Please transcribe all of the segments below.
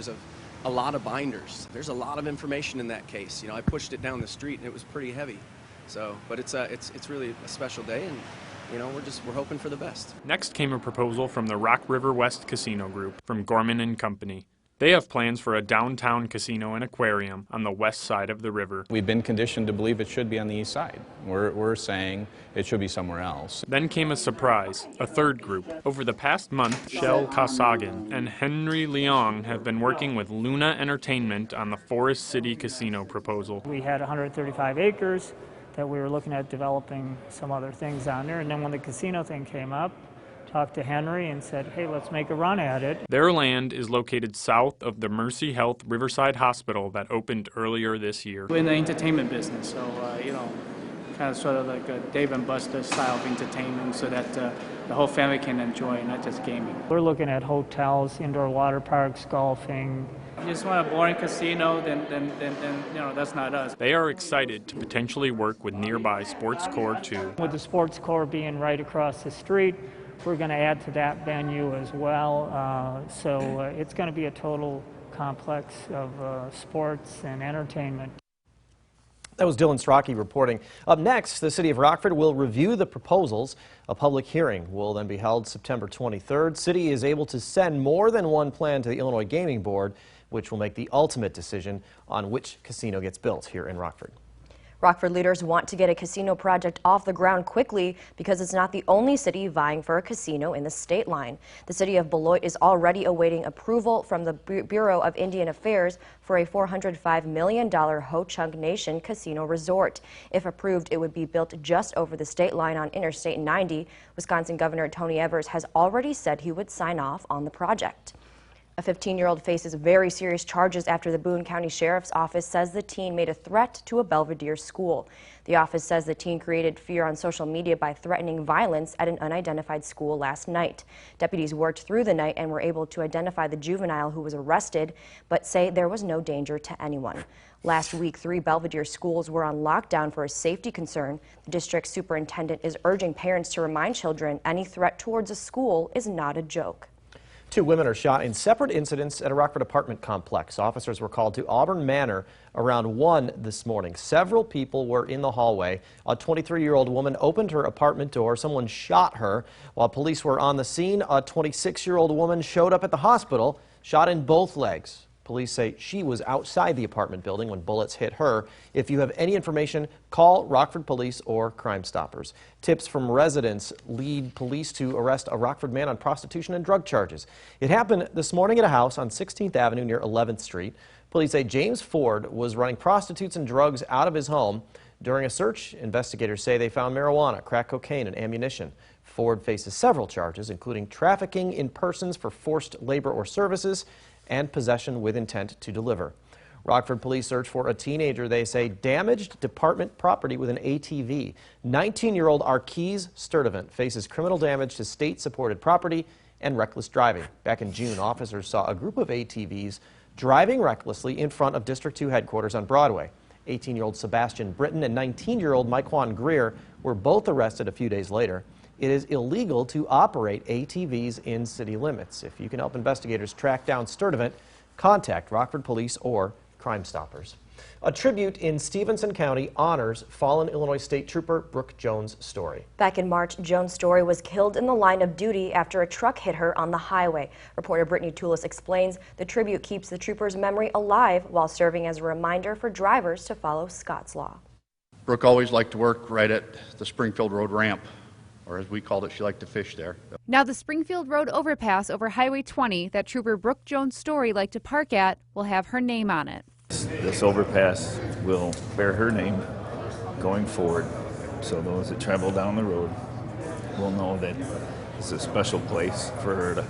pictures of a lot of binders. There's a lot of information in that case. You know, I pushed it down the street and it was pretty heavy. So, but it's really a special day, and you know, we're hoping for the best. Next came a proposal from the Rock River West Casino Group from Gorman and Company. They have plans for a downtown casino and aquarium on the west side of the river. We've been conditioned to believe it should be on the east side. We're saying it should be somewhere else. Then came a surprise, a third group. Over the past month, Shel Kasagan and Henry Leong have been working with Luna Entertainment on the Forest City Casino proposal. We had 135 acres that we were looking at developing some other things on there, and then when the casino thing came up, talked to Henry and said, hey, let's make a run at it. Their land is located south of the Mercy Health Riverside Hospital that opened earlier this year. We're in the entertainment business, so, you know, kind of sort of like a Dave and Buster style of entertainment so that the whole family can enjoy, not just gaming. We're looking at hotels, indoor water parks, golfing. If you just want a boring casino, then you know, that's not us. They are excited to potentially work with nearby Sports Core too. With the Sports Core being right across the street, we're going to add to that venue as well. So it's going to be a total complex of sports and entertainment. That was Dylan Strachey reporting. Up next, the City of Rockford will review the proposals. A public hearing will then be held September 23rd. City is able to send more than one plan to the Illinois Gaming Board, which will make the ultimate decision on which casino gets built here in Rockford. Rockford leaders want to get a casino project off the ground quickly because it's not the only city vying for a casino in the state line. The city of Beloit is already awaiting approval from the Bureau of Indian Affairs for a $405 million Ho-Chunk Nation casino resort. If approved, it would be built just over the state line on Interstate 90. Wisconsin Governor Tony Evers has already said he would sign off on the project. A 15-year-old faces very serious charges after the Boone County Sheriff's Office says the teen made a threat to a Belvedere school. The office says the teen created fear on social media by threatening violence at an unidentified school last night. Deputies worked through the night and were able to identify the juvenile who was arrested, but say there was no danger to anyone. Last week, 3 Belvedere schools were on lockdown for a safety concern. The district superintendent is urging parents to remind children any threat towards a school is not a joke. 2 women are shot in separate incidents at a Rockford apartment complex. Officers were called to Auburn Manor around 1 this morning. Several people were in the hallway. A 23-year-old woman opened her apartment door. Someone shot her. While police were on the scene, a 26-year-old woman showed up at the hospital, shot in both legs. Police say she was outside the apartment building when bullets hit her. If you have any information, call Rockford Police or Crime Stoppers. Tips from residents lead police to arrest a Rockford man on prostitution and drug charges. It happened this morning at a house on 16th Avenue near 11th Street. Police say James Ford was running prostitutes and drugs out of his home. During a search, investigators say they found marijuana, crack cocaine, and ammunition. Ford faces several charges, including trafficking in persons for forced labor or services, and possession with intent to deliver. Rockford police search for a teenager they say damaged department property with an ATV. 19-year-old Arkees Sturdivant faces criminal damage to state-supported property and reckless driving. Back in June, officers saw a group of ATVs driving recklessly in front of District 2 headquarters on Broadway. 18-year-old Sebastian Britton and 19-year-old Myquan Greer were both arrested a few days later. It is illegal to operate ATVs in city limits. If you can help investigators track down Sturdivant, contact Rockford Police or Crime Stoppers. A tribute in Stevenson County honors fallen Illinois State Trooper Brooke Jones Story. Back in March, Jones Story was killed in the line of duty after a truck hit her on the highway. Reporter Brittany Toulis explains the tribute keeps the trooper's memory alive while serving as a reminder for drivers to follow Scott's law. Brooke always liked to work right at the Springfield Road ramp, or as we called it, she liked to fish there. Now the Springfield Road overpass over Highway 20 that Trooper Brooke Jones Story liked to park at will have her name on it. This overpass will bear her name going forward, so those that travel down the road will know that it's a special place for her to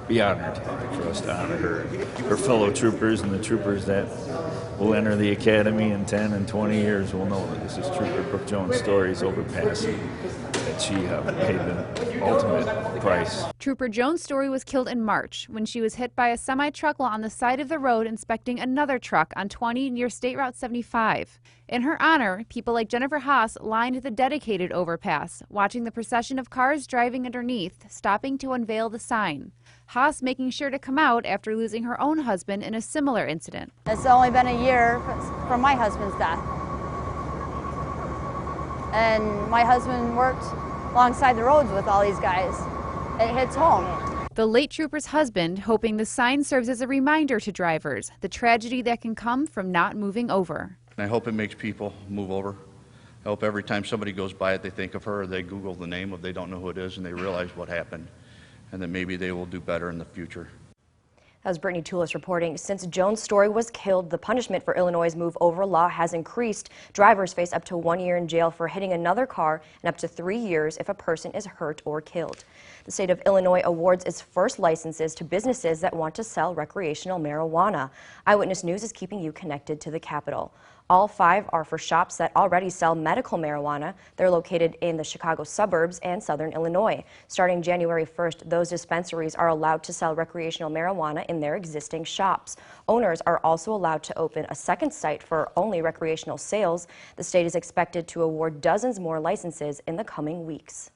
be honored, for us to honor her fellow troopers, and the troopers that will enter the academy in 10 and 20 years will know that this is Trooper Brooke Jones Story's overpass, and that that she paid the ultimate price. Trooper Jones Story was killed in March when she was hit by a semi-truck while on the side of the road inspecting another truck on 20 near State Route 75. In her honor, people like Jennifer Haas lined the dedicated overpass, watching the procession of cars driving underneath, stopping to unveil the sign. Haas making sure to come out after losing her own husband in a similar incident. It's only been a year from my husband's death. And my husband worked alongside the roads with all these guys. It hits home. The late trooper's husband hoping the sign serves as a reminder to drivers, the tragedy that can come from not moving over. And I hope it makes people move over. I hope every time somebody goes by it, they think of her, they Google the name if they don't know who it is, and they realize what happened, and that maybe they will do better in the future. That was Brittany Toulis reporting. Since Jones Story was killed, the punishment for Illinois' move over law has increased. Drivers face up to 1 year in jail for hitting another car and up to 3 years if a person is hurt or killed. The state of Illinois awards its first licenses to businesses that want to sell recreational marijuana. Eyewitness News is keeping you connected to the Capitol. All 5 are for shops that already sell medical marijuana. They're located in the Chicago suburbs and southern Illinois. Starting January 1st, those dispensaries are allowed to sell recreational marijuana in their existing shops. Owners are also allowed to open a second site for only recreational sales. The state is expected to award dozens more licenses in the coming weeks.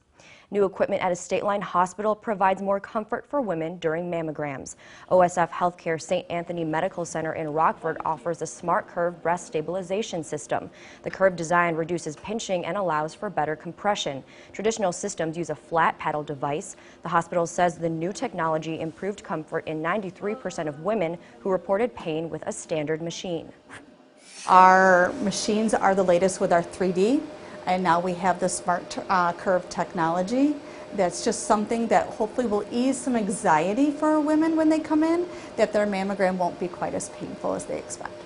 New equipment at a state-line hospital provides more comfort for women during mammograms. OSF Healthcare St. Anthony Medical Center in Rockford offers a smart curve breast stabilization system. The curved design reduces pinching and allows for better compression. Traditional systems use a flat paddle device. The hospital says the new technology improved comfort in 93% of women who reported pain with a standard machine. Our machines are the latest with our 3D. And now we have the smart curve technology. That's just something that hopefully will ease some anxiety for women when they come in, that their mammogram won't be quite as painful as they expect.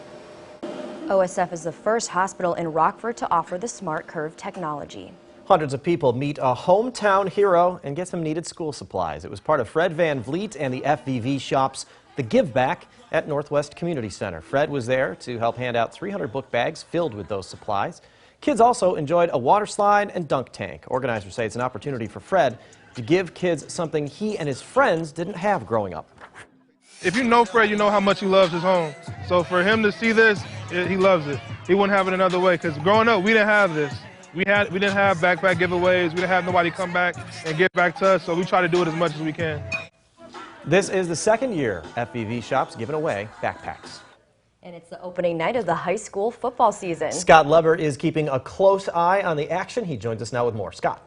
OSF is the first hospital in Rockford to offer the smart curve technology. Hundreds of people meet a hometown hero and get some needed school supplies. It was part of Fred Van Vliet and the FVV Shop's The Give Back at Northwest Community Center. Fred was there to help hand out 300 book bags filled with those supplies. Kids also enjoyed a water slide and dunk tank. Organizers say it's an opportunity for Fred to give kids something he and his friends didn't have growing up. If you know Fred, you know how much he loves his home. So for him to see this, he loves it. He wouldn't have it another way, because growing up, we didn't have this. We didn't have backpack giveaways. We didn't have nobody come back and give back to us, so we try to do it as much as we can. This is the second year FVV Shop's giving away backpacks. And it's the opening night of the high school football season. Scott Lever is keeping a close eye on the action. He joins us now with more. Scott.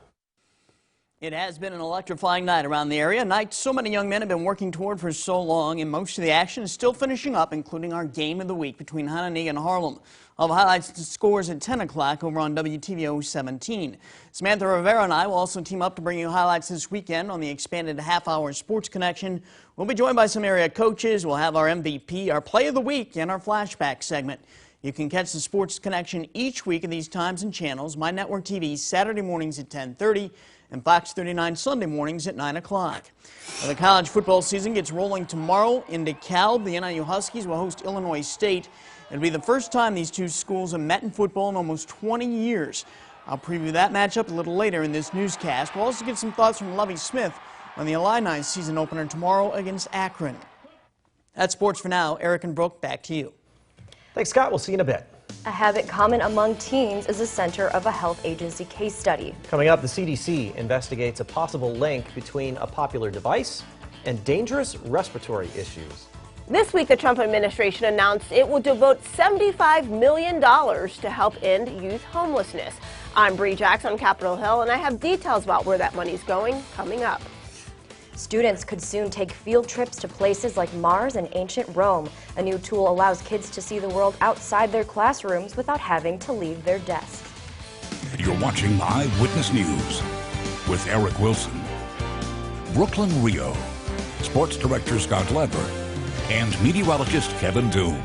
It has been an electrifying night around the area, a night so many young men have been working toward for so long, and most of the action is still finishing up, including our game of the week between Hanani and Harlem. I'll have highlights and scores at 10 o'clock over on WTVO 17. Samantha Rivera and I will also team up to bring you highlights this weekend on the expanded half-hour Sports Connection. We'll be joined by some area coaches. We'll have our MVP, our Play of the Week, and our Flashback segment. You can catch the Sports Connection each week at these times and channels. My Network TV Saturday mornings at 10:30 and Fox 39 Sunday mornings at 9 o'clock. The college football season gets rolling tomorrow in DeKalb. The NIU Huskies will host Illinois State. It'll be the first time these two schools have met in football in almost 20 years. I'll preview that matchup a little later in this newscast. We'll also get some thoughts from Lovie Smith on the Illini season opener tomorrow against Akron. That's sports for now. Eric and Brooke, back to you. Thanks, Scott. We'll see you in a bit. A habit common among teens is the center of a health agency case study. Coming up, the CDC investigates a possible link between a popular device and dangerous respiratory issues. This week, the Trump administration announced it will devote $75 million to help end youth homelessness. I'm Bree Jackson on Capitol Hill, and I have details about where that money's going coming up. Students could soon take field trips to places like Mars and ancient Rome. A new tool allows kids to see the world outside their classrooms without having to leave their desks. You're watching Eyewitness News with Eric Wilson, Brooklyn Rio, Sports Director Scott Lever, and meteorologist Kevin Doom.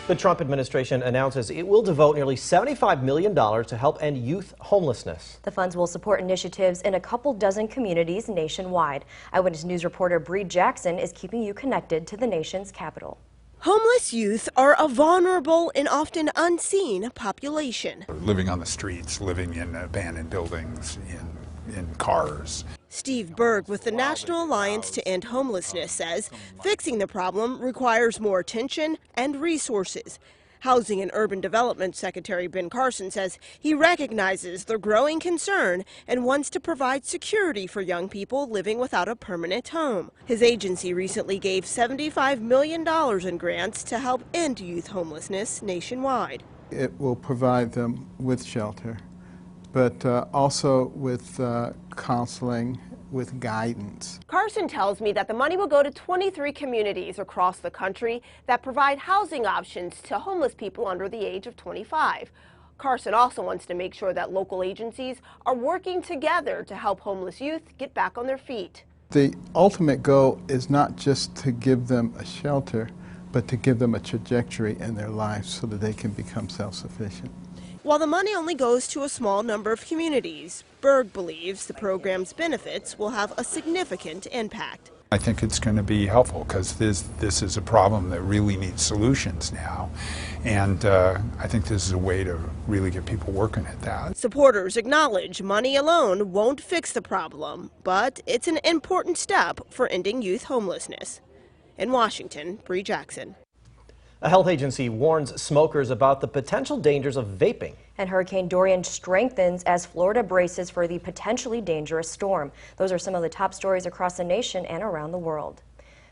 The Trump administration announces it will devote nearly $75 million to help end youth homelessness. The funds will support initiatives in a couple dozen communities nationwide. Eyewitness News reporter Bree Jackson is keeping you connected to the nation's capital. Homeless youth are a vulnerable and often unseen population. Living on the streets, living in abandoned buildings, in cars. Steve Berg with the National Alliance to End Homelessness says fixing the problem requires more attention and resources. Housing and Urban Development Secretary Ben Carson says he recognizes the growing concern and wants to provide security for young people living without a permanent home. His agency recently gave $75 million in grants to help end youth homelessness nationwide. It will provide them with shelter, but also with counseling, with guidance. Carson tells me that the money will go to 23 communities across the country that provide housing options to homeless people under the age of 25. Carson also wants to make sure that local agencies are working together to help homeless youth get back on their feet. The ultimate goal is not just to give them a shelter, but to give them a trajectory in their lives so that they can become self-sufficient. While the money only goes to a small number of communities, Berg believes the program's benefits will have a significant impact. I think it's going to be helpful because this is a problem that really needs solutions now, and I think this is a way to really get people working at that. Supporters acknowledge money alone won't fix the problem, but it's an important step for ending youth homelessness. In Washington, Bree Jackson. A health agency warns smokers about the potential dangers of vaping. And Hurricane Dorian strengthens as Florida braces for the potentially dangerous storm. Those are some of the top stories across the nation and around the world.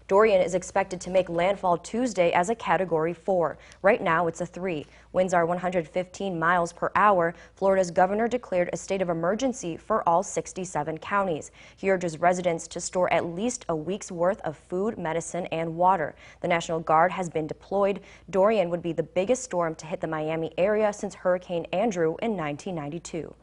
Dorian is expected to make landfall Tuesday as a Category 4. Right now, it's a 3. Winds are 115 miles per hour. Florida's governor declared a state of emergency for all 67 counties. He urges residents to store at least a week's worth of food, medicine, and water. The National Guard has been deployed. Dorian would be the biggest storm to hit the Miami area since Hurricane Andrew in 1992.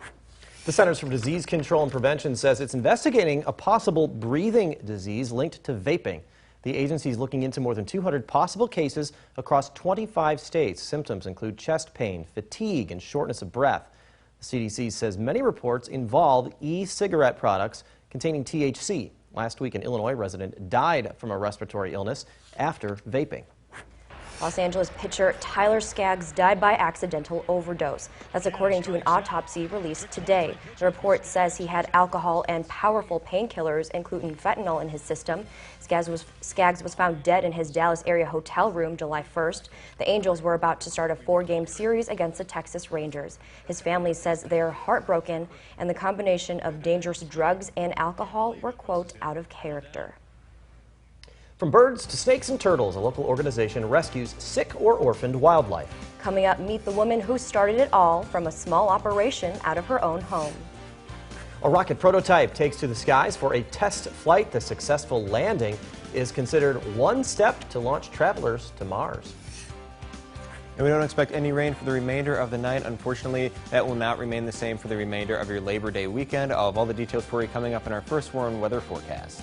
The Centers for Disease Control and Prevention says it's investigating a possible breathing disease linked to vaping. The agency is looking into more than 200 possible cases across 25 states. Symptoms include chest pain, fatigue, and shortness of breath. The CDC says many reports involve e-cigarette products containing THC. Last week, an Illinois resident died from a respiratory illness after vaping. Los Angeles pitcher Tyler Skaggs died by accidental overdose. That's according to an autopsy released today. The report says he had alcohol and powerful painkillers, including fentanyl, in his system. Skaggs was found dead in his Dallas area hotel room July 1st. The Angels were about to start a 4-game series against the Texas Rangers. His family says they are heartbroken, and the combination of dangerous drugs and alcohol were, quote, out of character. From birds to snakes and turtles, a local organization rescues sick or orphaned wildlife. Coming up, meet the woman who started it all from a small operation out of her own home. A rocket prototype takes to the skies for a test flight. The successful landing is considered one step to launch travelers to Mars. And we don't expect any rain for the remainder of the night. Unfortunately, that will not remain the same for the remainder of your Labor Day weekend. I'll have all the details for you coming up in our first warm weather forecast.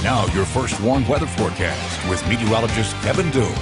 Now your first warned weather forecast with meteorologist Kevin Doon.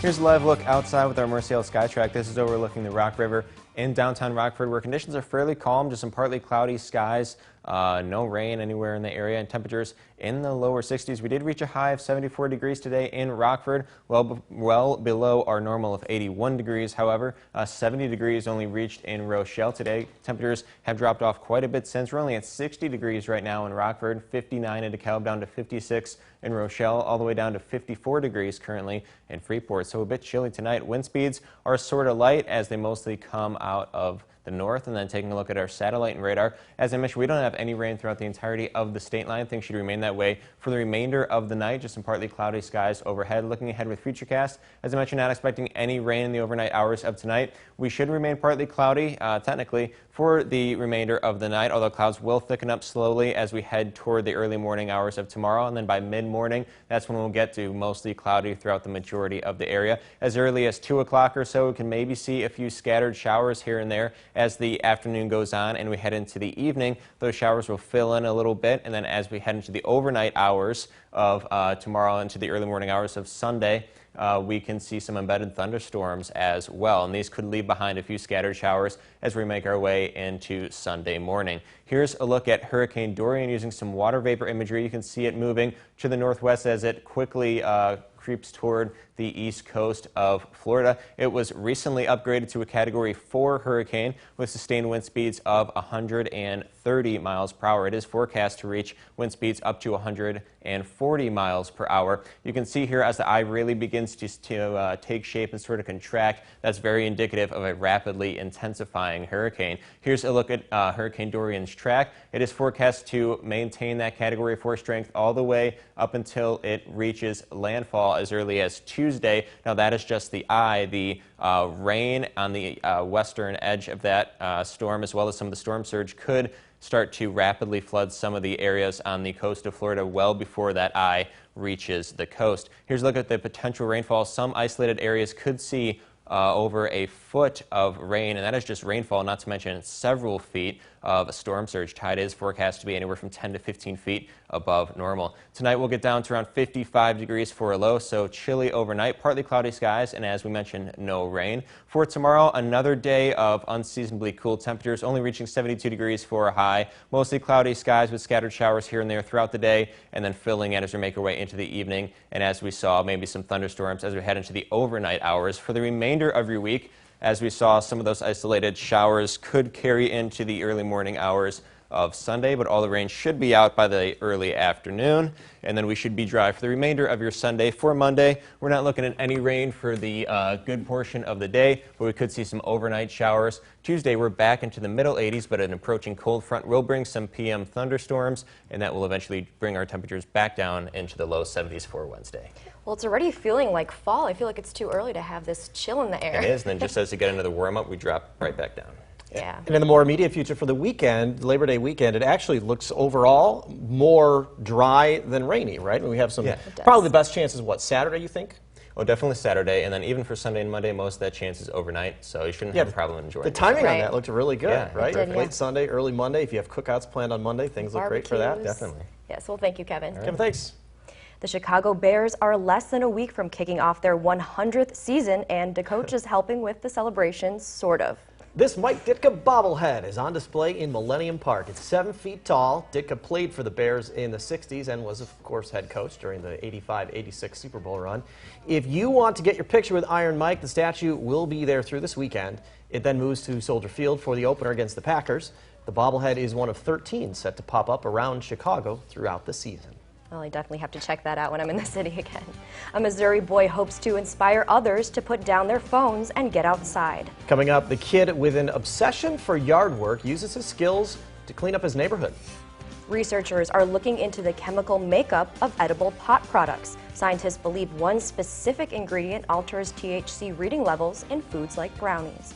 Here's a live look outside with our Mercial Skytrack. This is overlooking the Rock River in downtown Rockford, where conditions are fairly calm, just some partly cloudy skies, no rain anywhere in the area, and temperatures in the lower 60s. We did reach a high of 74 degrees today in Rockford, well below our normal of 81 degrees. However, 70 degrees only reached in Rochelle today. Temperatures have dropped off quite a bit since. We're only at 60 degrees right now in Rockford, 59 in DeKalb, down to 56 in Rochelle, all the way down to 54 degrees currently in Freeport. So a bit chilly tonight. Wind speeds are sort of light as they mostly come out of the north. And then taking a look at our satellite and radar, as I mentioned, we don't have any rain throughout the entirety of the state line. Things should remain that way for the remainder of the night. Just some partly cloudy skies overhead. Looking ahead with Futurecast, as I mentioned, not expecting any rain in the overnight hours of tonight. We should remain partly cloudy, technically, for the remainder of the night, although clouds will thicken up slowly as we head toward the early morning hours of tomorrow. And then by mid-morning, that's when we'll get to mostly cloudy throughout the majority of the area. As early as 2 o'clock or so, we can maybe see a few scattered showers here and there as the afternoon goes on and we head into the evening. Those showers will fill in a little bit, and then as we head into the overnight hours of tomorrow into the early morning hours of Sunday, we can see some embedded thunderstorms as well, and these could leave behind a few scattered showers as we make our way into Sunday morning. Here's a look at Hurricane Dorian using some water vapor imagery. You can see it moving to the northwest as it quickly creeps toward the east coast of Florida. It was recently upgraded to a Category 4 hurricane with sustained wind speeds of 130 miles per hour. It is forecast to reach wind speeds up to 140 miles per hour. You can see here as the eye really begins to take shape and sort of contract, that's very indicative of a rapidly intensifying hurricane. Here's a look at Hurricane Dorian's track. It is forecast to maintain that Category 4 strength all the way up until it reaches landfall as early as Tuesday. Now that is just the eye. The rain on the western edge of that storm, as well as some of the storm surge, could start to rapidly flood some of the areas on the coast of Florida well before that eye reaches the coast. Here's a look at the potential rainfall. Some isolated areas could see over a foot of rain, and that is just rainfall, not to mention several feet of a storm surge. Tide is forecast to be anywhere from 10 to 15 feet above normal. Tonight we'll get down to around 55 degrees for a low, so chilly overnight, partly cloudy skies, and as we mentioned, no rain. For tomorrow, another day of unseasonably cool temperatures, only reaching 72 degrees for a high. Mostly cloudy skies with scattered showers here and there throughout the day, and then filling in as we make our way into the evening. And as we saw, maybe some thunderstorms as we head into the overnight hours. For the remainder of your week, as we saw, some of those isolated showers could carry into the early morning hours of Sunday, but all the rain should be out by the early afternoon, and then we should be dry for the remainder of your Sunday. For Monday, we're not looking at any rain for the good portion of the day, but we could see some overnight showers. Tuesday, we're back into the middle 80s, but an approaching cold front will bring some PM thunderstorms, and that will eventually bring our temperatures back down into the low 70s for Wednesday. Well, it's already feeling like fall. I feel like it's too early to have this chill in the air. It is, and then just as you get into the warm-up, we drop right back down. Yeah. And in the more immediate future for the weekend, Labor Day weekend, it actually looks overall more dry than rainy, right? We have some, probably the best chances, what, Saturday, you think? Oh, definitely Saturday, and then even for Sunday and Monday, most of that chance is overnight, so you shouldn't have a problem enjoying it. The timing on that looked really good, right? Did, Late Sunday, early Monday. If you have cookouts planned on Monday, things look great for that. Definitely. Yes, well, thank you, Kevin. Kevin, thanks. The Chicago Bears are less than a week from kicking off their 100th season, and the coach is helping with the celebrations, sort of. This Mike Ditka bobblehead is on display in Millennium Park. It's 7 feet tall. Ditka played for the Bears in the 60s and was, of course, head coach during the 85-86 Super Bowl run. If you want to get your picture with Iron Mike, the statue will be there through this weekend. It then moves to Soldier Field for the opener against the Packers. The bobblehead is one of 13 set to pop up around Chicago throughout the season. Well, I definitely have to check that out when I'm in the city again. A Missouri boy hopes to inspire others to put down their phones and get outside. Coming up, the kid with an obsession for yard work uses his skills to clean up his neighborhood. Researchers are looking into the chemical makeup of edible pot products. Scientists believe one specific ingredient alters THC reading levels in foods like brownies.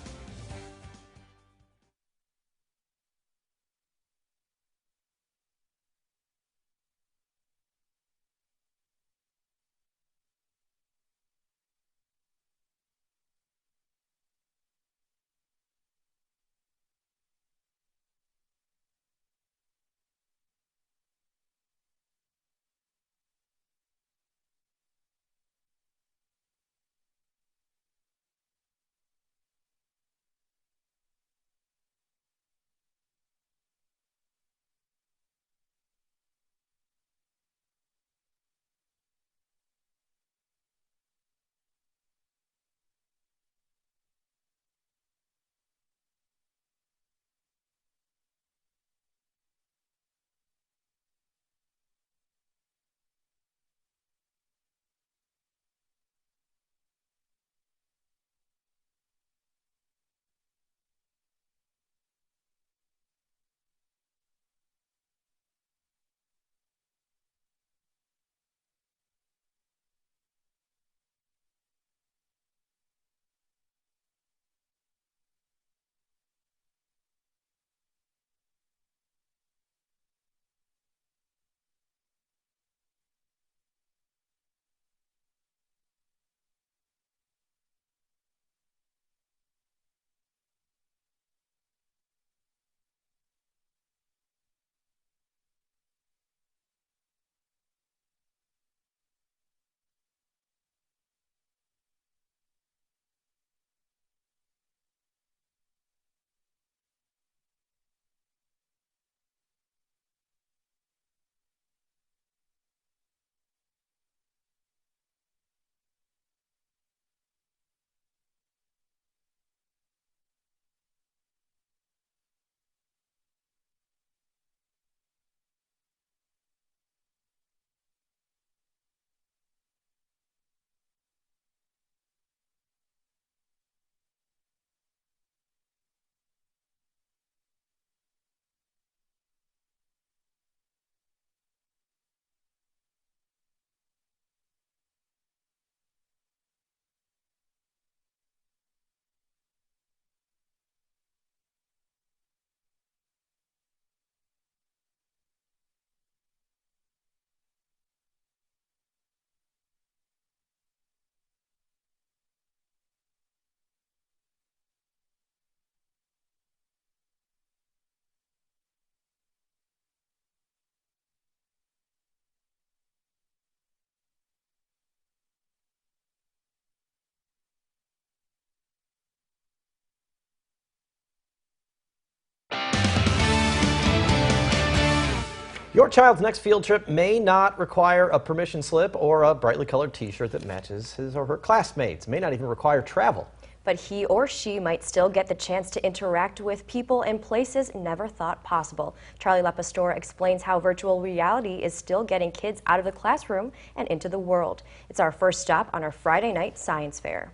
Your child's next field trip may not require a permission slip or a brightly colored t-shirt that matches his or her classmates. It may not even require travel. But he or she might still get the chance to interact with people and places never thought possible. Charlie Lepastora explains how virtual reality is still getting kids out of the classroom and into the world. It's our first stop on our Friday night science fair.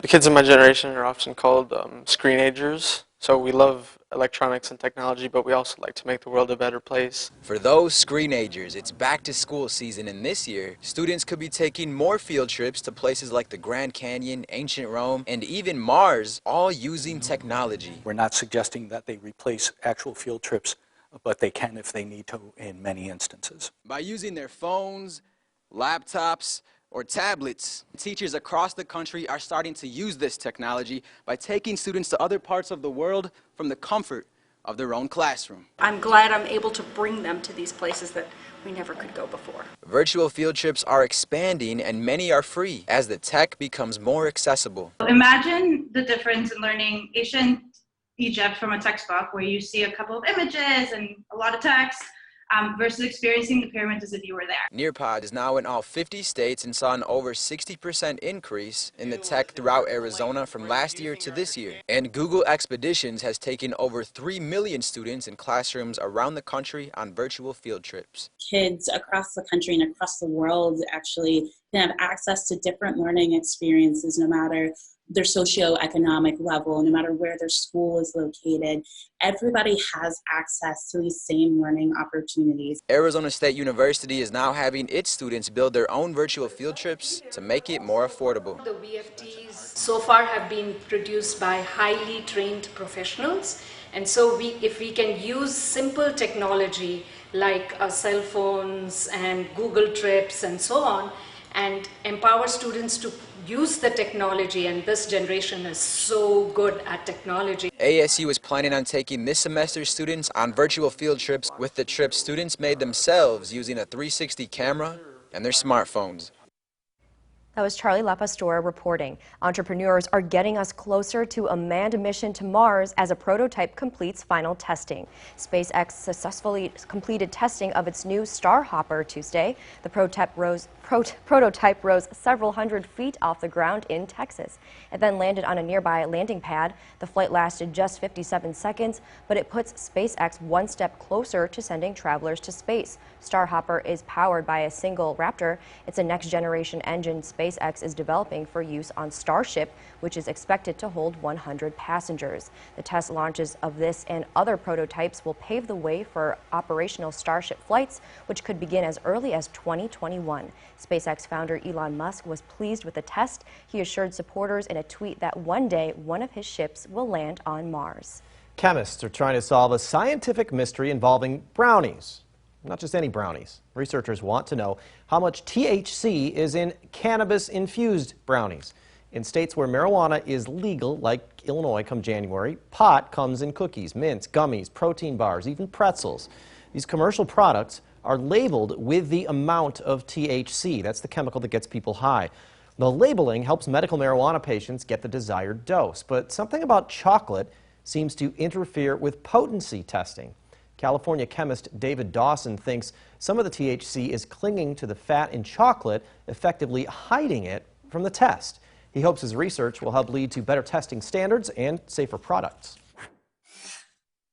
The kids in my generation are often called screenagers. So we love electronics and technology, but we also like to make the world a better place. For those screenagers, it's back to school season, and this year, students could be taking more field trips to places like the Grand Canyon, ancient Rome, and even Mars, all using technology. We're not suggesting that they replace actual field trips, but they can if they need to in many instances. By using their phones, laptops, or tablets, teachers across the country are starting to use this technology by taking students to other parts of the world from the comfort of their own classroom. I'm glad I'm able to bring them to these places that we never could go before. Virtual field trips are expanding, and many are free as the tech becomes more accessible. Imagine the difference in learning ancient Egypt from a textbook where you see a couple of images and a lot of text, versus experiencing the pyramids as if you were there. Nearpod is now in all 50 states and saw an over 60% increase in the tech throughout Arizona from last year to this year. And Google Expeditions has taken over 3 million students in classrooms around the country on virtual field trips. Kids across the country and across the world actually can have access to different learning experiences no matter their socioeconomic level, no matter where their school is located. Everybody has access to these same learning opportunities. Arizona State University is now having its students build their own virtual field trips to make it more affordable. The VFTs so far have been produced by highly trained professionals, and so if we can use simple technology like cell phones and Google Trips and so on, and empower students to use the technology, and this generation is so good at technology. ASU is planning on taking this semester's students on virtual field trips, with the trips students made themselves using a 360 camera and their smartphones. That was Charlie Lepastora reporting. Entrepreneurs are getting us closer to a manned mission to Mars as a prototype completes final testing. SpaceX successfully completed testing of its new Starhopper Tuesday. The prototype rose several hundred feet off the ground in Texas. It then landed on a nearby landing pad. The flight lasted just 57 seconds, but it puts SpaceX one step closer to sending travelers to space. Starhopper is powered by a single Raptor. It's a next-generation engine SpaceX is developing for use on Starship, which is expected to hold 100 passengers. The test launches of this and other prototypes will pave the way for operational Starship flights, which could begin as early as 2021. SpaceX founder Elon Musk was pleased with the test. He assured supporters in a tweet that one day one of his ships will land on Mars. Chemists are trying to solve a scientific mystery involving brownies. Not just any brownies. Researchers want to know how much THC is in cannabis-infused brownies. In states where marijuana is legal, like Illinois come January, pot comes in cookies, mints, gummies, protein bars, even pretzels. These commercial products are labeled with the amount of THC. That's the chemical that gets people high. The labeling helps medical marijuana patients get the desired dose, but something about chocolate seems to interfere with potency testing. California chemist David Dawson thinks some of the THC is clinging to the fat in chocolate, effectively hiding it from the test. He hopes his research will help lead to better testing standards and safer products.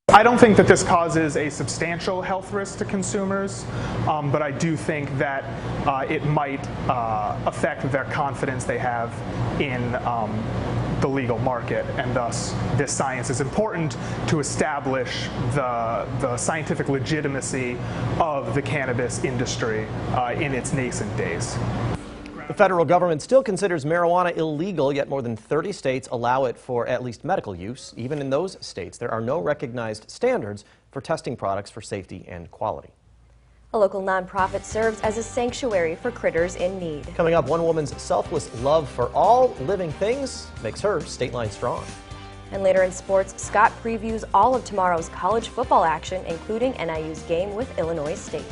I don't think that this causes a substantial health risk to consumers, but I do think that it might affect their confidence they have in the legal market, and thus this science is important to establish the scientific legitimacy of the cannabis industry in its nascent days. The federal government still considers marijuana illegal, yet more than 30 states allow it for at least medical use. Even in those states, there are no recognized standards for testing products for safety and quality. A local nonprofit serves as a sanctuary for critters in need. Coming up, one woman's selfless love for all living things makes her state line strong. And later in sports, Scott previews all of tomorrow's college football action, including NIU's game with Illinois State.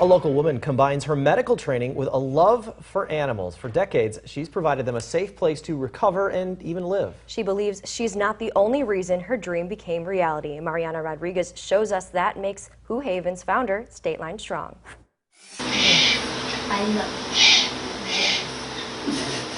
A local woman combines her medical training with a love for animals. For decades, she's provided them a safe place to recover and even live. She believes she's not the only reason her dream became reality. Mariana Rodriguez shows us that makes Who Haven's founder State Line strong. I love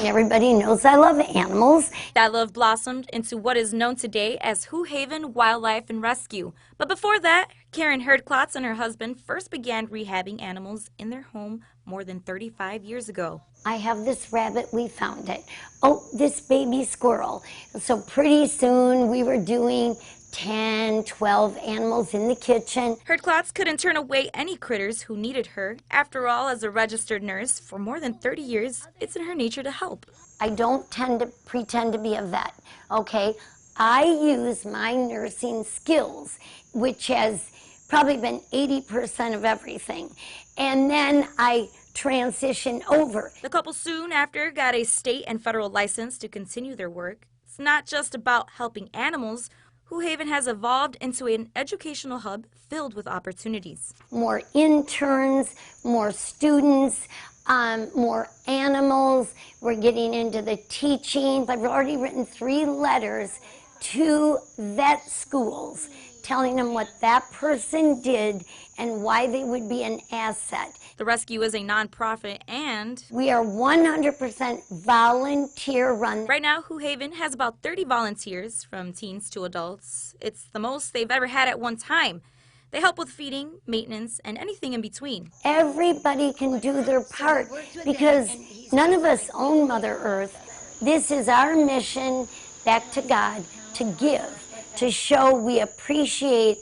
Everybody knows I love animals. That love blossomed into what is known today as Who Haven Wildlife and Rescue. But before that, Karen Herdklotz and her husband first began rehabbing animals in their home more than 35 years ago. I have this rabbit, we found it. Oh, this baby squirrel. So pretty soon we were doing 10, 12 animals in the kitchen. Herdklotz couldn't turn away any critters who needed her. After all, as a registered nurse for more than 30 years, it's in her nature to help. I don't tend to pretend to be a vet, okay? I use my nursing skills, which has probably been 80% of everything. And then I transition over. The couple soon after got a state and federal license to continue their work. It's not just about helping animals. Who Haven has evolved into an educational hub filled with opportunities. More interns, more students, more animals. We're getting into the teaching. I've already written 3 letters to vet schools telling them what that person did and why they would be an asset. The rescue is a nonprofit and we are 100% volunteer run. Right now, Who Haven has about 30 volunteers from teens to adults. It's the most they've ever had at one time. They help with feeding, maintenance, and anything in between. Everybody can do their part because none of us own Mother Earth. This is our mission back to God to give, to show we appreciate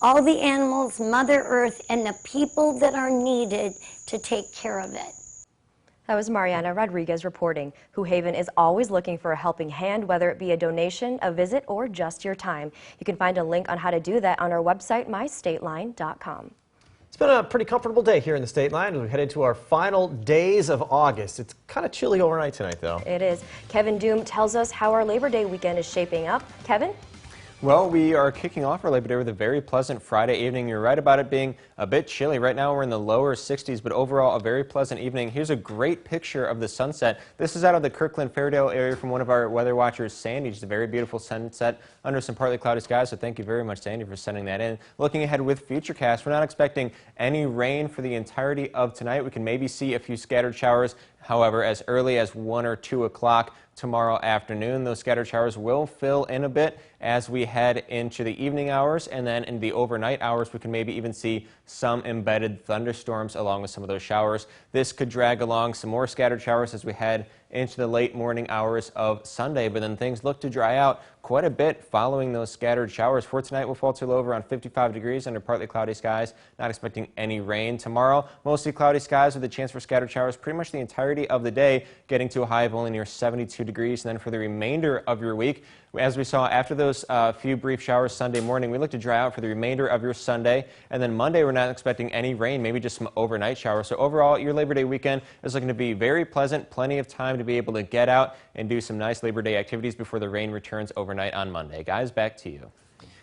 all the animals, Mother Earth, and the people that are needed to take care of it. That was Mariana Rodriguez reporting. Who Haven is always looking for a helping hand, whether it be a donation, a visit, or just your time. You can find a link on how to do that on our website, mystateline.com. It's been a pretty comfortable day here in the State Line as we head into our final days of August. It's kind of chilly overnight tonight, though. It is. Kevin Doom tells us how our Labor Day weekend is shaping up. Kevin? Well, we are kicking off our Labor Day with a very pleasant Friday evening. You're right about it being a bit chilly. Right now we're in the lower 60s, but overall a very pleasant evening. Here's a great picture of the sunset. This is out of the Kirkland-Fairdale area from one of our weather watchers, Sandy. Just a very beautiful sunset under some partly cloudy skies, so thank you very much, Sandy, for sending that in. Looking ahead with Futurecast, we're not expecting any rain for the entirety of tonight. We can maybe see a few scattered showers, however, as early as 1 or 2 o'clock tomorrow afternoon. Those scattered showers will fill in a bit as we head into the evening hours, and then in the overnight hours we can maybe even see some embedded thunderstorms along with some of those showers. This could drag along some more scattered showers as we head into the late morning hours of Sunday, but then things look to dry out quite a bit following those scattered showers. For tonight, we'll fall to a low around 55 degrees under partly cloudy skies, not expecting any rain. Tomorrow, mostly cloudy skies with a chance for scattered showers pretty much the entirety of the day, getting to a high of only near 72 degrees. And then for the remainder of your week, as we saw after those few brief showers Sunday morning, we look to dry out for the remainder of your Sunday. And then Monday, we're not expecting any rain, maybe just some overnight showers. So overall, your Labor Day weekend is looking to be very pleasant, plenty of time to be able to get out and do some nice Labor Day activities before the rain returns overnight on Monday. Guys, back to you.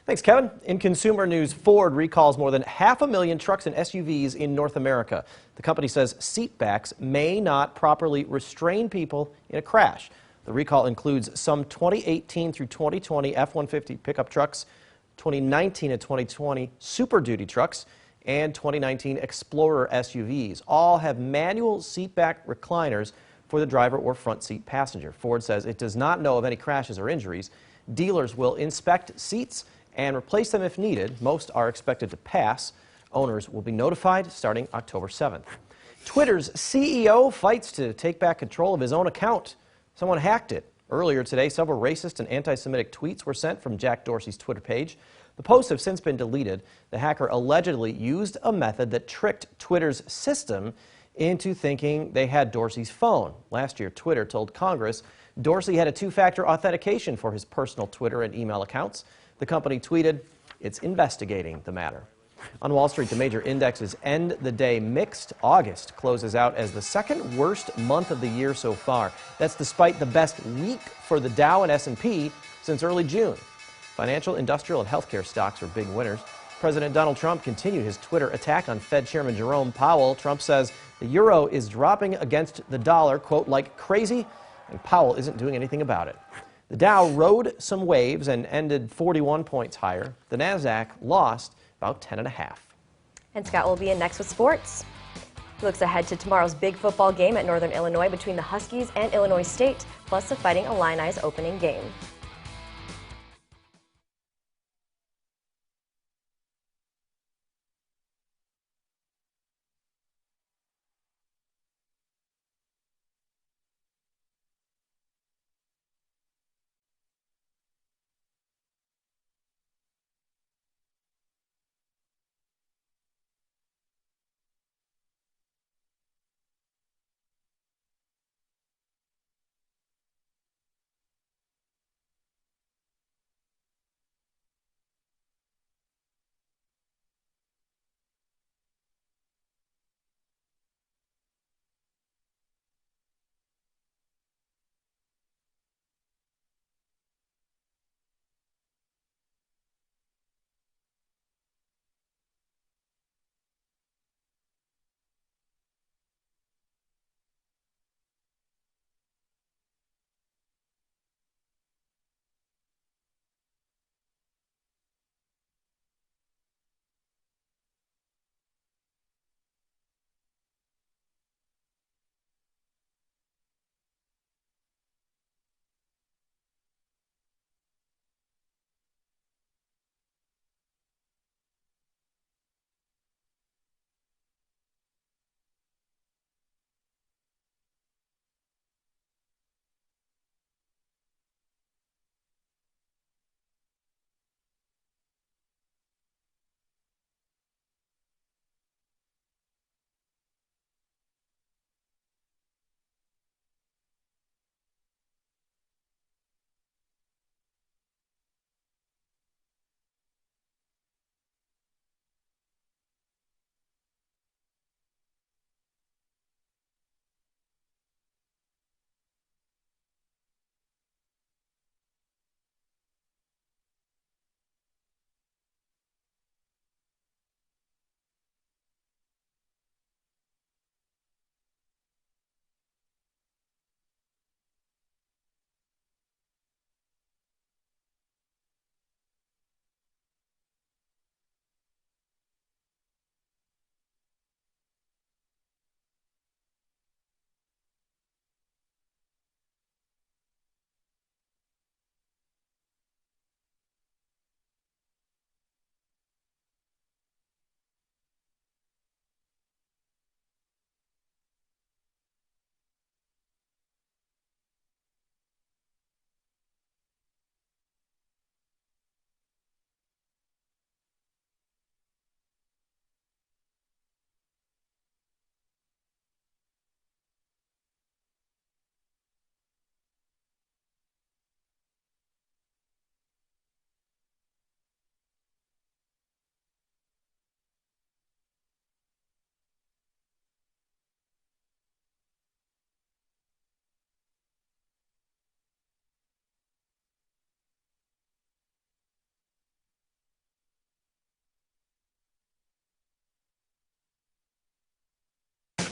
Thanks, Kevin. In consumer news, Ford recalls more than 500,000 trucks and SUVs in North America. The company says seat backs may not properly restrain people in a crash. The recall includes some 2018 through 2020 F-150 pickup trucks, 2019 and 2020 Super Duty trucks, and 2019 Explorer SUVs. All have manual seat back recliners for the driver or front seat passenger. Ford says it does not know of any crashes or injuries. Dealers will inspect seats and replace them if needed. Most are expected to pass. Owners will be notified starting October 7th. Twitter's CEO fights to take back control of his own account. Someone hacked it. Earlier today, several racist and anti-Semitic tweets were sent from Jack Dorsey's Twitter page. The posts have since been deleted. The hacker allegedly used a method that tricked Twitter's system into thinking they had Dorsey's phone. Last year, Twitter told Congress Dorsey had a 2-factor authentication for his personal Twitter and email accounts. The company tweeted, "It's investigating the matter." On Wall Street, the major indexes end the day mixed. August closes out as the second worst month of the year so far. That's despite the best week for the Dow and S&P since early June. Financial, industrial, and healthcare stocks are big winners. President Donald Trump continued his Twitter attack on Fed Chairman Jerome Powell. Trump says the euro is dropping against the dollar, quote, like crazy, and Powell isn't doing anything about it. The Dow rode some waves and ended 41 points higher. The NASDAQ lost about 10.5. And Scott will be in next with sports. He looks ahead to tomorrow's big football game at Northern Illinois between the Huskies and Illinois State, plus the Fighting Illini's opening game.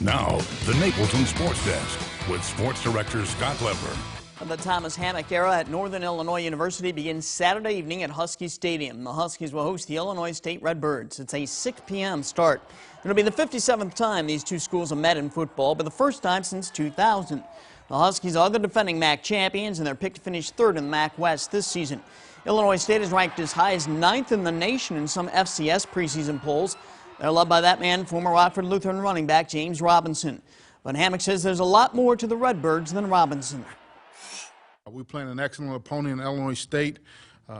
Now, the Napleton Sports Desk with Sports Director Scott Lepper. The Thomas Hammock era at Northern Illinois University begins Saturday evening at Husky Stadium. The Huskies will host the Illinois State Redbirds. It's a 6 p.m. start. It'll be the 57th time these two schools have met in football, but the first time since 2000. The Huskies are the defending MAC champions, and they're picked to finish third in the MAC West this season. Illinois State is ranked as high as 9th in the nation in some FCS preseason polls. They're led by that man, former Rockford Lutheran running back James Robinson. But Hammock says there's a lot more to the Redbirds than Robinson. We're playing an excellent opponent in Illinois State.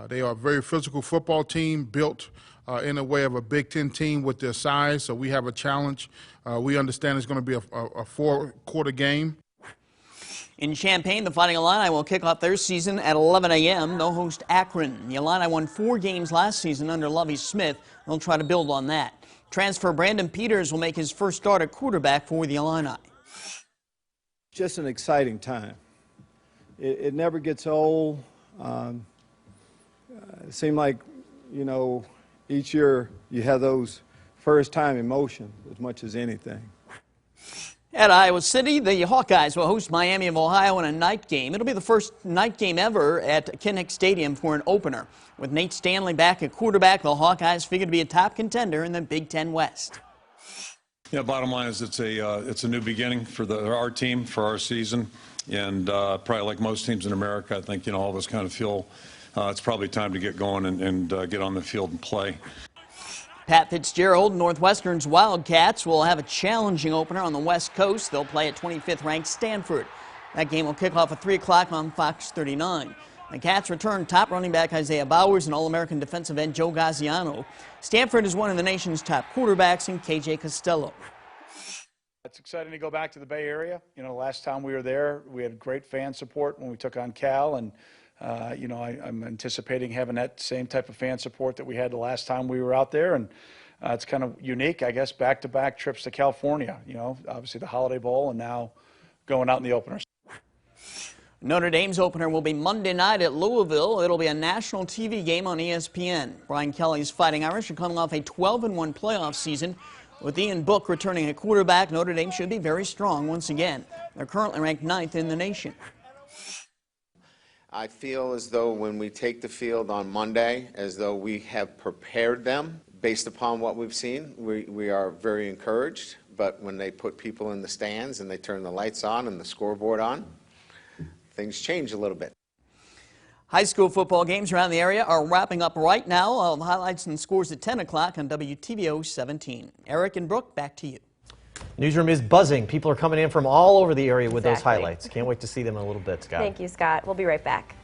They are a very physical football team built in a way of a Big Ten team with their size, so we have a challenge. We understand it's going to be a four-quarter game. In Champaign, the Fighting Illini will kick off their season at 11 a.m. They'll host Akron. The Illini won 4 games last season under Lovie Smith. They'll try to build on that. Transfer Brandon Peters will make his first start at quarterback for the Illini. Just an exciting time. It never gets old. It seemed like, Each year you have those first-time emotions as much as anything. At Iowa City, the Hawkeyes will host Miami of Ohio in a night game. It'll be the first night game ever at Kinnick Stadium for an opener. With Nate Stanley back at quarterback, the Hawkeyes figure to be a top contender in the Big Ten West. Yeah, bottom line is it's a new beginning for our team, for our season, and probably like most teams in America, I think all of us kind of feel it's probably time to get going and get on the field and play. Pat Fitzgerald, Northwestern's Wildcats, will have a challenging opener on the West Coast. They'll play at 25th-ranked Stanford. That game will kick off at 3 o'clock on Fox 39. The Cats return top running back Isaiah Bowers and All-American defensive end Joe Gaziano. Stanford is one of the nation's top quarterbacks in KJ Costello. It's exciting to go back to the Bay Area. Last time we were there, we had great fan support when we took on Cal, and I'm anticipating having that same type of fan support that we had the last time we were out there, and it's kind of unique, I guess, back-to-back trips to California. Obviously the Holiday Bowl, and now going out in the openers. Notre Dame's opener will be Monday night at Louisville. It'll be a national TV game on ESPN. Brian Kelly's Fighting Irish are coming off a 12-1 playoff season. With Ian Book returning at quarterback, Notre Dame should be very strong once again. They're currently ranked 9th in the nation. I feel as though when we take the field on Monday, as though we have prepared them based upon what we've seen. We are very encouraged, but when they put people in the stands and they turn the lights on and the scoreboard on, things change a little bit. High school football games around the area are wrapping up right now. All the highlights and scores at 10 o'clock on WTVO 17. Eric and Brooke, back to you. Newsroom is buzzing. People are coming in from all over the area with those highlights. Can't wait to see them in a little bit, Scott. Thank you, Scott. We'll be right back.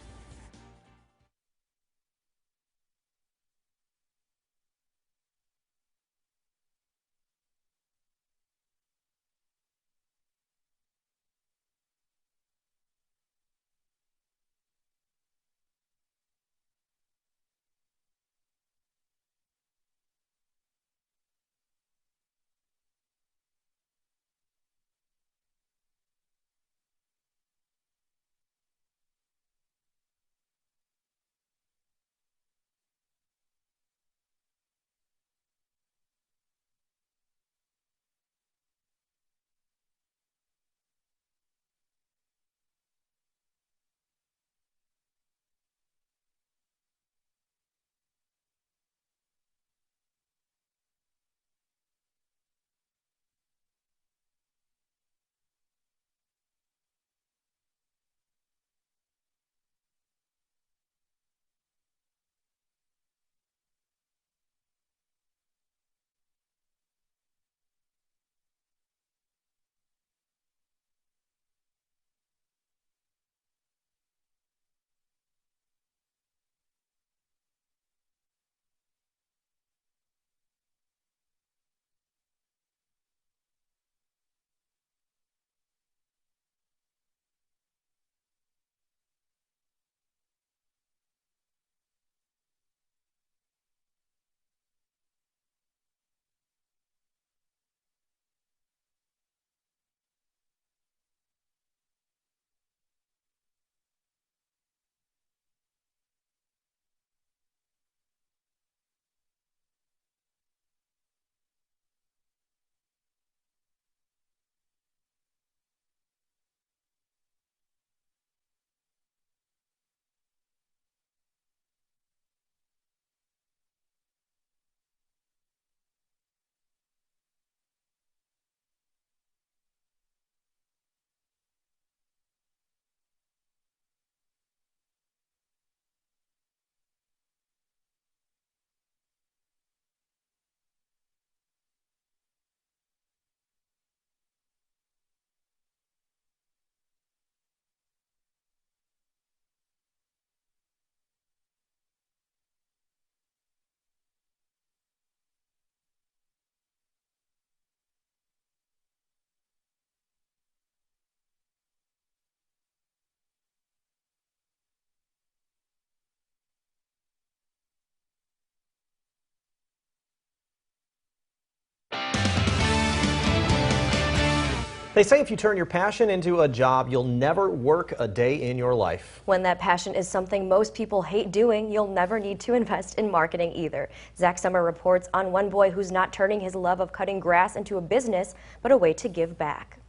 They say if you turn your passion into a job, you'll never work a day in your life. When that passion is something most people hate doing, you'll never need to invest in marketing either. Zach Summer reports on one boy who's not turning his love of cutting grass into a business, but a way to give back.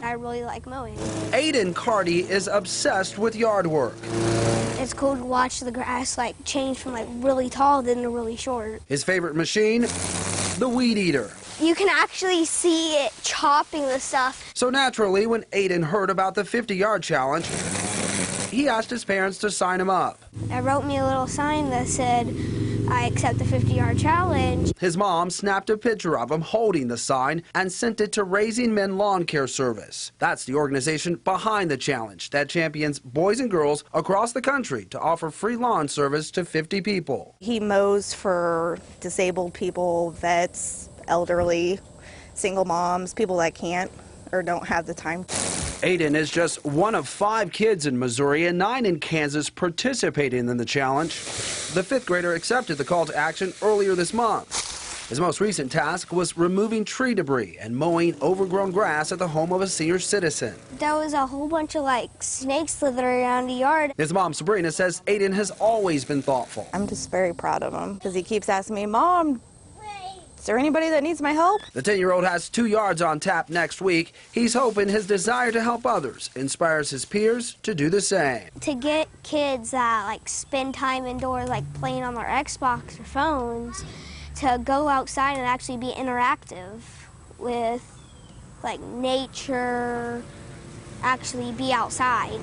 I really like mowing. Aiden Carty is obsessed with yard work. It's cool to watch the grass change from really tall to really short. His favorite machine, the weed eater. You can actually see it chopping the stuff. So naturally, when Aiden heard about the 50-yard challenge, he asked his parents to sign him up. I wrote me a little sign that said, I accept the 50-yard challenge. His mom snapped a picture of him holding the sign and sent it to Raising Men Lawn Care Service. That's the organization behind the challenge that champions boys and girls across the country to offer free lawn service to 50 people. He mows for disabled people, vets, elderly, single moms, people that can't or don't have the time. Aiden is just one of 5 kids in Missouri and 9 in Kansas participating in the challenge. The 5th grader accepted the call to action earlier this month. His most recent task was removing tree debris and mowing overgrown grass at the home of a senior citizen. There was a whole bunch of snakes slithering around the yard. His mom, Sabrina, says Aiden has always been thoughtful. I'm just very proud of him because he keeps asking me, Mom, is there anybody that needs my help? The 10-year-old has 2 yards on tap next week. He's hoping his desire to help others inspires his peers to do the same. To get kids that spend time indoors playing on their Xbox or phones, to go outside and actually be interactive with nature, actually be outside.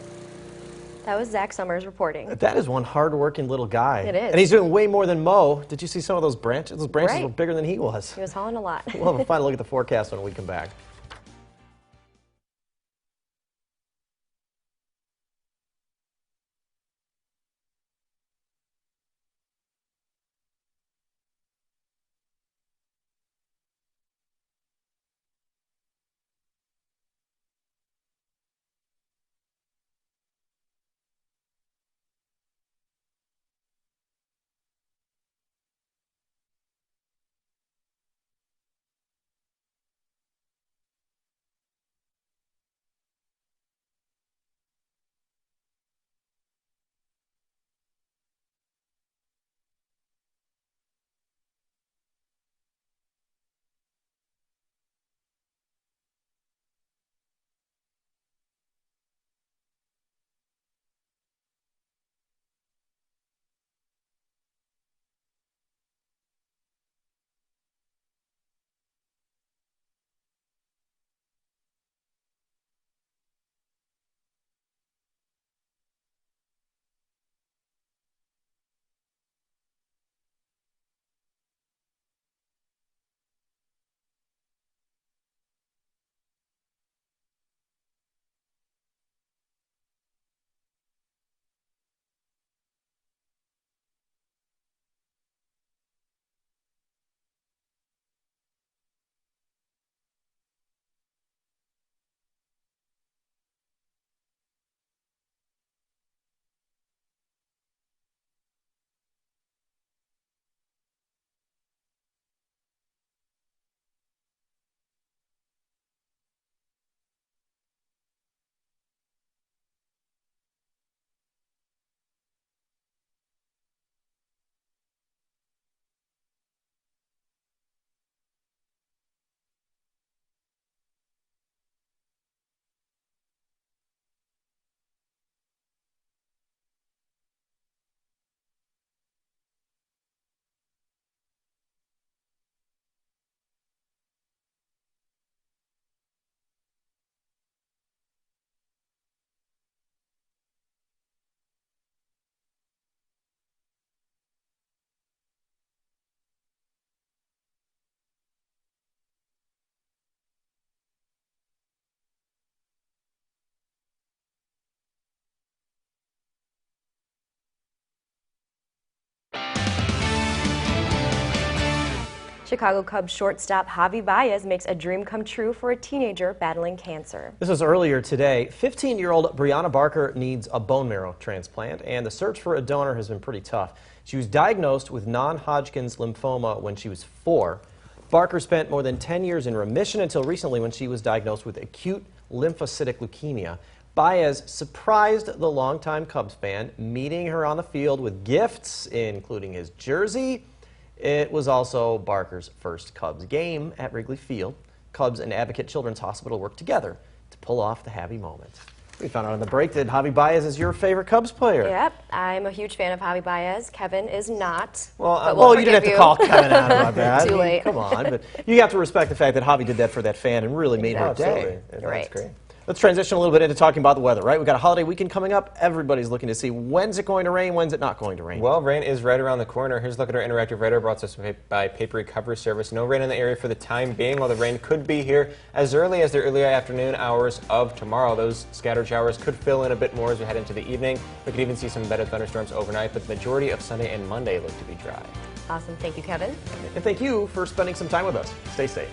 That was Zach Summers reporting. That is one hard-working little guy. It is. And he's doing way more than mow. Did you see some of those branches? Those branches Right. were bigger than he was. He was hauling a lot. We'll have a final look at the forecast when we come back. Chicago Cubs shortstop Javi Baez makes a dream come true for a teenager battling cancer. This was earlier today. 15-year-old Brianna Barker needs a bone marrow transplant, and the search for a donor has been pretty tough. She was diagnosed with non-Hodgkin's lymphoma when she was 4. Barker spent more than 10 years in remission until recently when she was diagnosed with acute lymphocytic leukemia. Baez surprised the longtime Cubs fan, meeting her on the field with gifts, including his jersey. It was also Barker's first Cubs game at Wrigley Field. Cubs and Advocate Children's Hospital worked together to pull off the happy moment. We found out on the break that Javi Baez is your favorite Cubs player. Yep, I'm a huge fan of Javi Baez. Kevin is not. Well, you didn't have to call Kevin out about that. Too late. Come on, but you have to respect the fact that Javi did that for that fan and really made her day. That's Right. great. Let's transition a little bit into talking about the weather, right? We've got a holiday weekend coming up. Everybody's looking to see when's it going to rain, when's it not going to rain. Well, rain is right around the corner. Here's a look at our interactive radar brought to us by Paper Recovery Service. No rain in the area for the time being, while the rain could be here as early as the early afternoon hours of tomorrow. Those scattered showers could fill in a bit more as we head into the evening. We could even see some better thunderstorms overnight, but the majority of Sunday and Monday look to be dry. Awesome. Thank you, Kevin. And thank you for spending some time with us. Stay safe.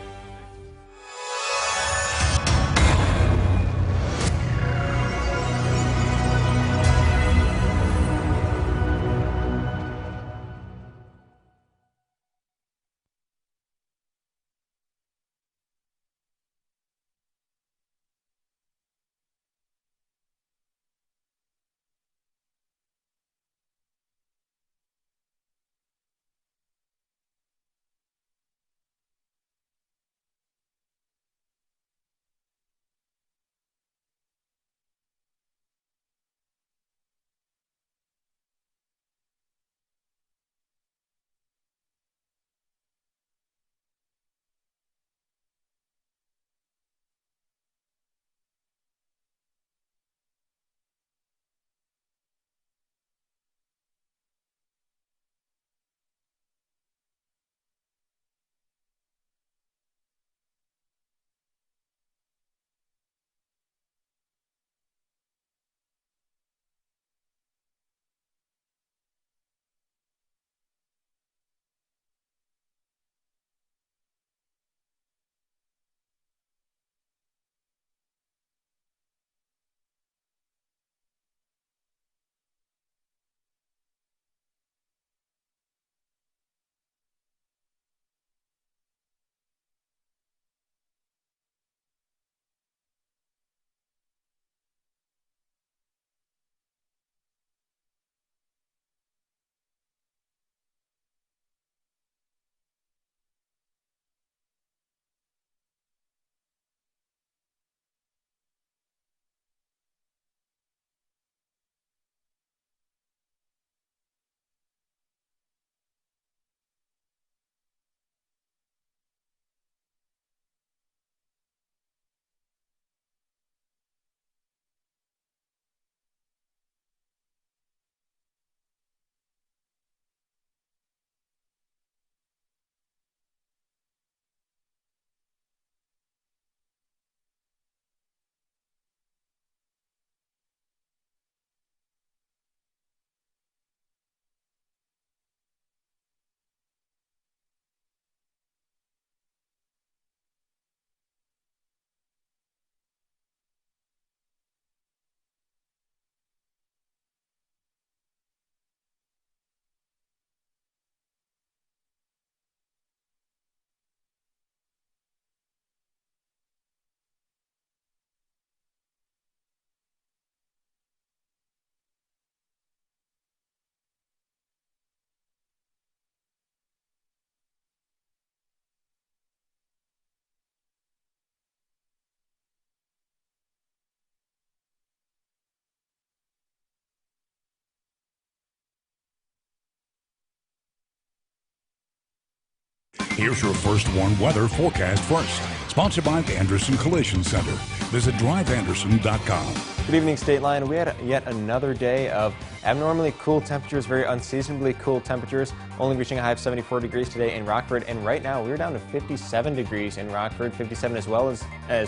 Here's your first warm weather forecast first. Sponsored by the Anderson Collision Center. Visit driveanderson.com. Good evening, State Line. We had yet another day of abnormally cool temperatures, very unseasonably cool temperatures, only reaching a high of 74 degrees today in Rockford. And right now, we're down to 57 degrees in Rockford, 57 as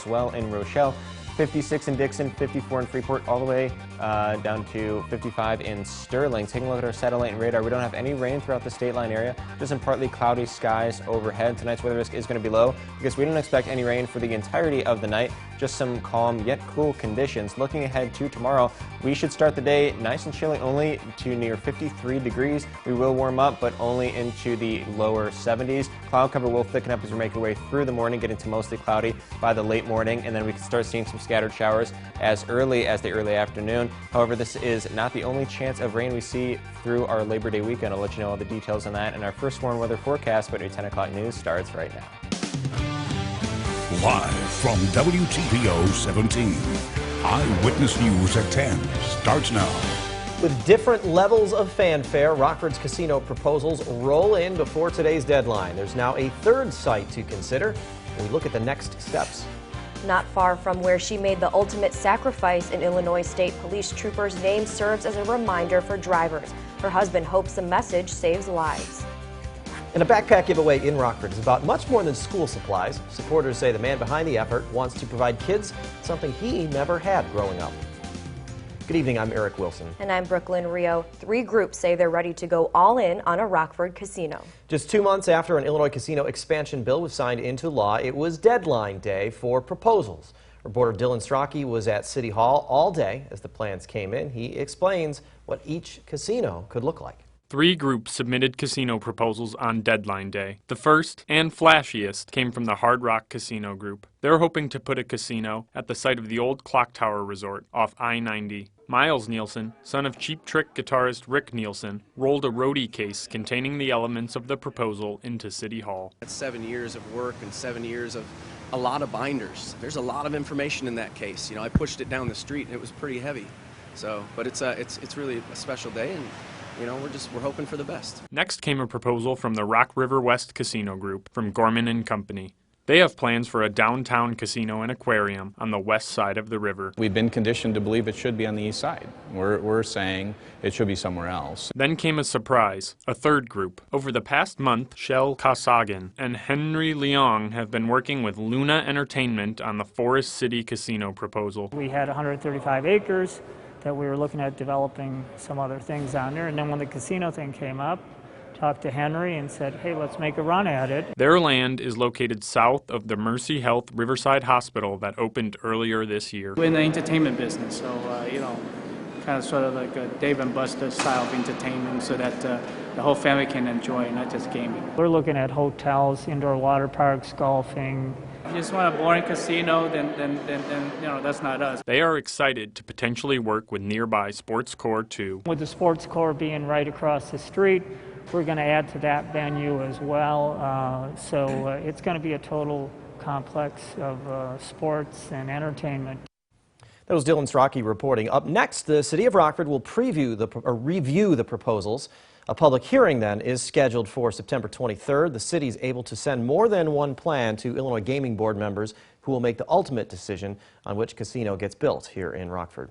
well in Rochelle. 56 in Dixon, 54 in Freeport, all the way down to 55 in Sterling. Taking a look at our satellite and radar, we don't have any rain throughout the State Line area, just some partly cloudy skies overhead. Tonight's weather risk is going to be low because we don't expect any rain for the entirety of the night. just some calm yet cool conditions. Looking ahead to tomorrow, we should start the day nice and chilly, only to near 53 degrees. We will warm up, but only into the lower 70s. Cloud cover will thicken up as we make our way through the morning, getting to mostly cloudy by the late morning, and then we can start seeing some scattered showers as early as the early afternoon. However, this is not the only chance of rain we see through our Labor Day weekend. I'll let you know all the details on that in our first warm weather forecast, but your 10 o'clock news starts right now. Live from WTPO 17, Eyewitness News at 10 starts now. With different levels of fanfare, Rockford's casino proposals roll in before today's deadline. There's now a third site to consider, and we look at the next steps. Not far from where she made the ultimate sacrifice, an Illinois State Police trooper's name serves as a reminder for drivers. Her husband hopes the message saves lives. And a backpack giveaway in Rockford is about much more than school supplies. Supporters say the man behind the effort wants to provide kids something he never had growing up. Good evening, I'm Eric Wilson. And I'm Brooklyn Rio. 3 groups say they're ready to go all in on a Rockford casino. Just 2 months after an Illinois casino expansion bill was signed into law, it was deadline day for proposals. Reporter Dylan Strachey was at City Hall all day as the plans came in. He explains what each casino could look like. 3 groups submitted casino proposals on deadline day. The first and flashiest came from the Hard Rock Casino Group. They're hoping to put a casino at the site of the old Clock Tower Resort off I-90. Miles Nielsen, son of Cheap Trick guitarist Rick Nielsen, rolled a roadie case containing the elements of the proposal into City Hall. That's 7 years of work and 7 years of a lot of binders. There's a lot of information in that case. You know, I pushed it down the street and it was pretty heavy. So, but it's really a special day, and you know, we're hoping for the best. Next came a proposal from the Rock River West Casino Group from Gorman and Company. They have plans for a downtown casino and aquarium on the west side of the river. We've been conditioned to believe it should be on the east side. We're saying it should be somewhere else. Then came a surprise, a third group. Over the past month, Shel Kasagan and Henry Leong have been working with Luna Entertainment on the Forest City Casino proposal. We had 135 acres that we were looking at developing some other things on there, and then when the casino thing came up, talked to Henry and said, hey, let's make a run at it. Their land is located south of the Mercy Health Riverside Hospital that opened earlier this year. We're in the entertainment business, so, you know, kind of sort of like a Dave and Buster style of entertainment so that the whole family can enjoy, not just gaming. We're looking at hotels, indoor water parks, golfing. If you just want a boring casino, then you know, that's not us. They are excited to potentially work with nearby Sports Core too. With the Sports Core being right across the street, we're going to add to that venue as well. So it's going to be a total complex of sports and entertainment. That was Dylan Strachey reporting. Up next, the City of Rockford will review the proposals. A public hearing then is scheduled for September 23rd. The city is able to send more than one plan to Illinois Gaming Board members who will make the ultimate decision on which casino gets built here in Rockford.